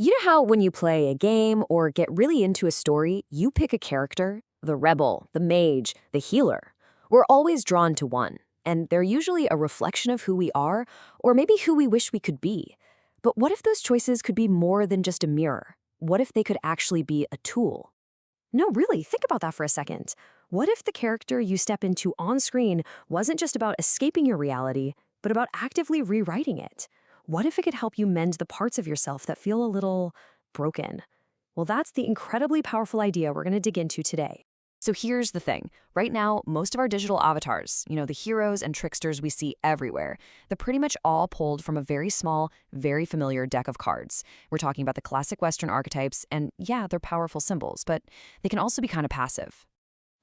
You know how when you play a game or get really into a story, you pick a character, the rebel, the mage, the healer. We're always drawn to one, and they're usually a reflection of who we are, or maybe who we wish we could be. But what if those choices could be more than just a mirror? What if they could actually be a tool? No, really, think about that for a second. What if the character you step into on screen wasn't just about escaping your reality, but about actively rewriting it? What if it could help you mend the parts of yourself that feel a little broken? Well, that's the incredibly powerful idea we're going to dig into today. So here's the thing. Right now, most of our digital avatars, the heroes and tricksters we see everywhere, they're pretty much all pulled from a very small, very familiar deck of cards. We're talking about the classic Western archetypes, and yeah, they're powerful symbols, but they can also be kind of passive.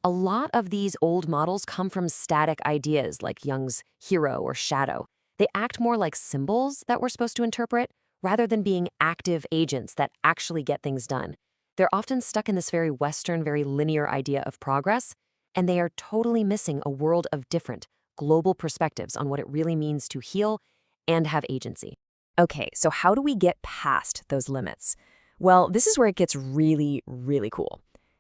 A lot of these old models come from static ideas like Jung's hero or shadow. They act more like symbols that we're supposed to interpret, rather than being active agents that actually get things done. They're often stuck in this very Western, very linear idea of progress, and they are totally missing a world of different, global perspectives on what it really means to heal and have agency. Okay, so how do we get past those limits? Well, this is where it gets really, really cool.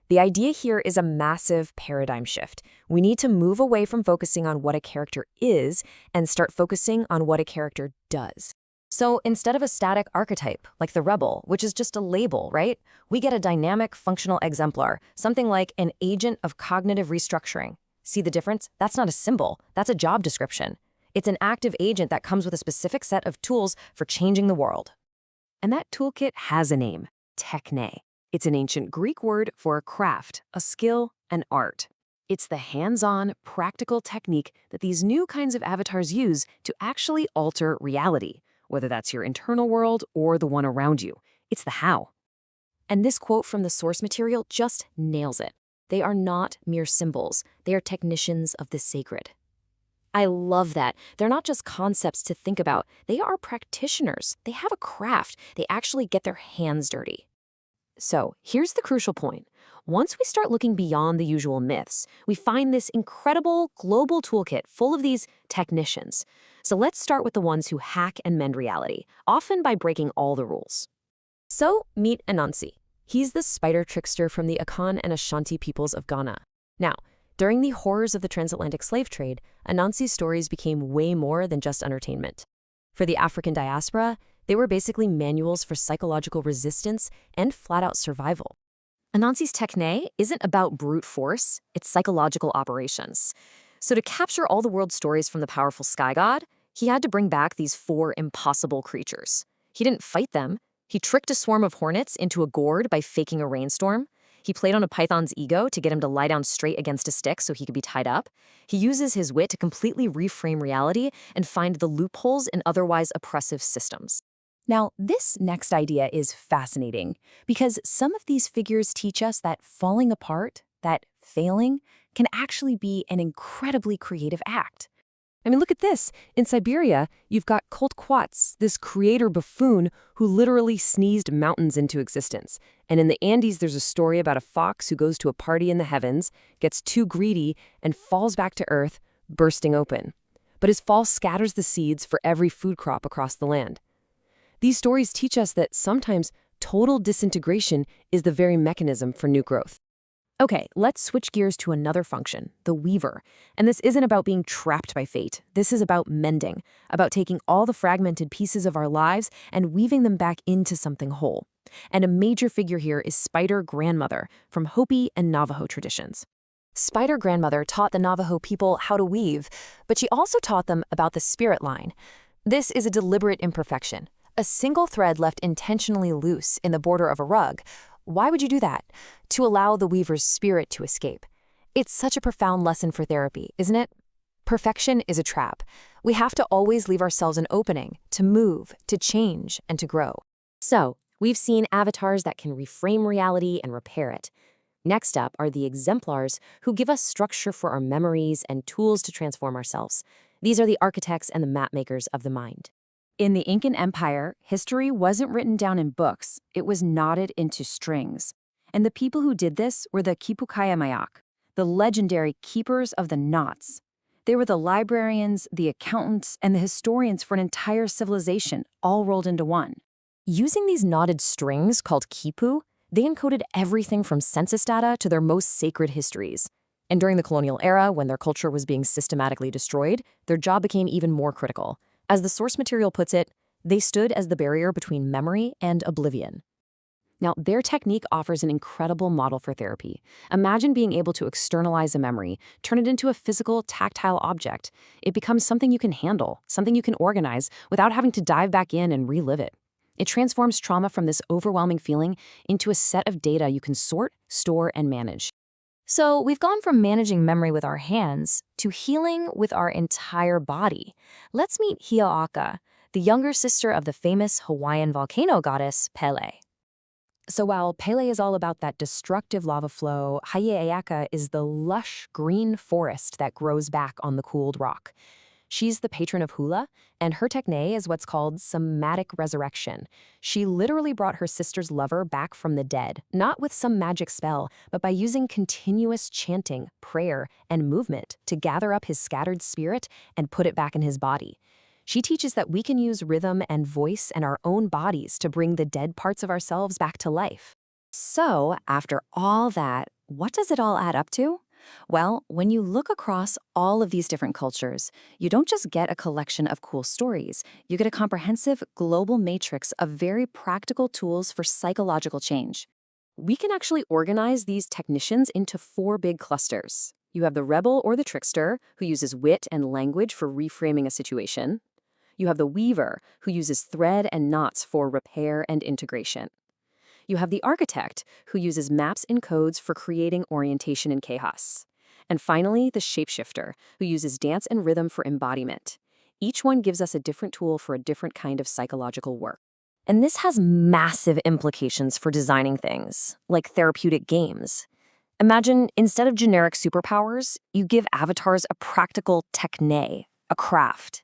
The idea here is a massive paradigm shift. We need to move away from focusing on what a character is and start focusing on what a character does. So instead of a static archetype, like the rebel, which is just a label, right? We get a dynamic functional exemplar, something like an agent of cognitive restructuring. See the difference? That's not a symbol, that's a job description. It's an active agent that comes with a specific set of tools for changing the world. And that toolkit has a name, techne. It's an ancient Greek word for a craft, a skill, an art. It's the hands-on, practical technique that these new kinds of avatars use to actually alter reality, whether that's your internal world or the one around you. It's the how. And this quote from the source material just nails it. They are not mere symbols. They are technicians of the sacred. I love that. They're not just concepts to think about. They are practitioners. They have a craft. They actually get their hands dirty. So here's the crucial point. Once we start looking beyond the usual myths, we find this incredible global toolkit full of these technicians. So let's start with the ones who hack and mend reality, often by breaking all the rules. So meet Anansi. He's the spider trickster from the Akan and Ashanti peoples of Ghana. Now, during the horrors of the transatlantic slave trade, Anansi's stories became way more than just entertainment. For the African diaspora, they were basically manuals for psychological resistance and flat-out survival. Anansi's techne isn't about brute force, it's psychological operations. So to capture all the world's stories from the powerful sky god, he had to bring back these 4 impossible creatures. He didn't fight them. He tricked a swarm of hornets into a gourd by faking a rainstorm. He played on a python's ego to get him to lie down straight against a stick so he could be tied up. He uses his wit to completely reframe reality and find the loopholes in otherwise oppressive systems. Now, this next idea is fascinating because some of these figures teach us that falling apart, that failing, can actually be an incredibly creative act. I mean, look at this. In Siberia, you've got Kutkh, this creator buffoon who literally sneezed mountains into existence. And in the Andes, there's a story about a fox who goes to a party in the heavens, gets too greedy, and falls back to earth, bursting open. But his fall scatters the seeds for every food crop across the land. These stories teach us that sometimes total disintegration is the very mechanism for new growth. Okay, let's switch gears to another function, the weaver. And this isn't about being trapped by fate. This is about mending, about taking all the fragmented pieces of our lives and weaving them back into something whole. And a major figure here is Spider Grandmother from Hopi and Navajo traditions. Spider Grandmother taught the Navajo people how to weave, but she also taught them about the spirit line. This is a deliberate imperfection. A single thread left intentionally loose in the border of a rug. Why would you do that? To allow the weaver's spirit to escape. It's such a profound lesson for therapy, isn't it? Perfection is a trap. We have to always leave ourselves an opening to move, to change, and to grow. So, we've seen avatars that can reframe reality and repair it. Next up are the exemplars who give us structure for our memories and tools to transform ourselves. These are the architects and the map makers of the mind. In the Incan Empire, history wasn't written down in books, it was knotted into strings. And the people who did this were the Kipukaya-Mayak, the legendary keepers of the knots. They were the librarians, the accountants, and the historians for an entire civilization, all rolled into one. Using these knotted strings called kipu, they encoded everything from census data to their most sacred histories. And during the colonial era, when their culture was being systematically destroyed, their job became even more critical. As the source material puts it, they stood as the barrier between memory and oblivion. Now, their technique offers an incredible model for therapy. Imagine being able to externalize a memory, turn it into a physical, tactile object. It becomes something you can handle, something you can organize without having to dive back in and relive it. It transforms trauma from this overwhelming feeling into a set of data you can sort, store, and manage. So we've gone from managing memory with our hands to healing with our entire body. Let's meet Hia'aka, the younger sister of the famous Hawaiian volcano goddess Pele. So while Pele is all about that destructive lava flow, Hia'aka is the lush green forest that grows back on the cooled rock. She's the patron of hula, and her technique is what's called somatic resurrection. She literally brought her sister's lover back from the dead, not with some magic spell, but by using continuous chanting, prayer, and movement to gather up his scattered spirit and put it back in his body. She teaches that we can use rhythm and voice and our own bodies to bring the dead parts of ourselves back to life. So, after all that, what does it all add up to? Well, when you look across all of these different cultures, you don't just get a collection of cool stories. You get a comprehensive global matrix of very practical tools for psychological change. We can actually organize these technicians into 4 big clusters. You have the rebel or the trickster, who uses wit and language for reframing a situation. You have the weaver, who uses thread and knots for repair and integration. You have the architect, who uses maps and codes for creating orientation in chaos. And finally, the shapeshifter, who uses dance and rhythm for embodiment. Each one gives us a different tool for a different kind of psychological work. And this has massive implications for designing things, like therapeutic games. Imagine, instead of generic superpowers, you give avatars a practical techne, a craft.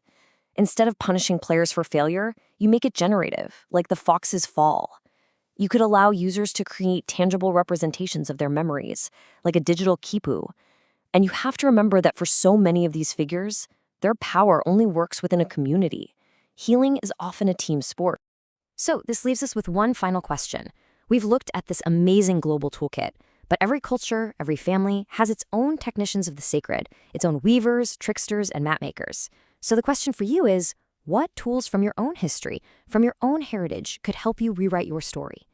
Instead of punishing players for failure, you make it generative, like the fox's fall. You could allow users to create tangible representations of their memories, like a digital kipu. And you have to remember that for so many of these figures, their power only works within a community. Healing is often a team sport. So this leaves us with one final question. We've looked at this amazing global toolkit, but every culture, every family has its own technicians of the sacred, its own weavers, tricksters, and mapmakers. So the question for you is, what tools from your own history, from your own heritage, could help you rewrite your story?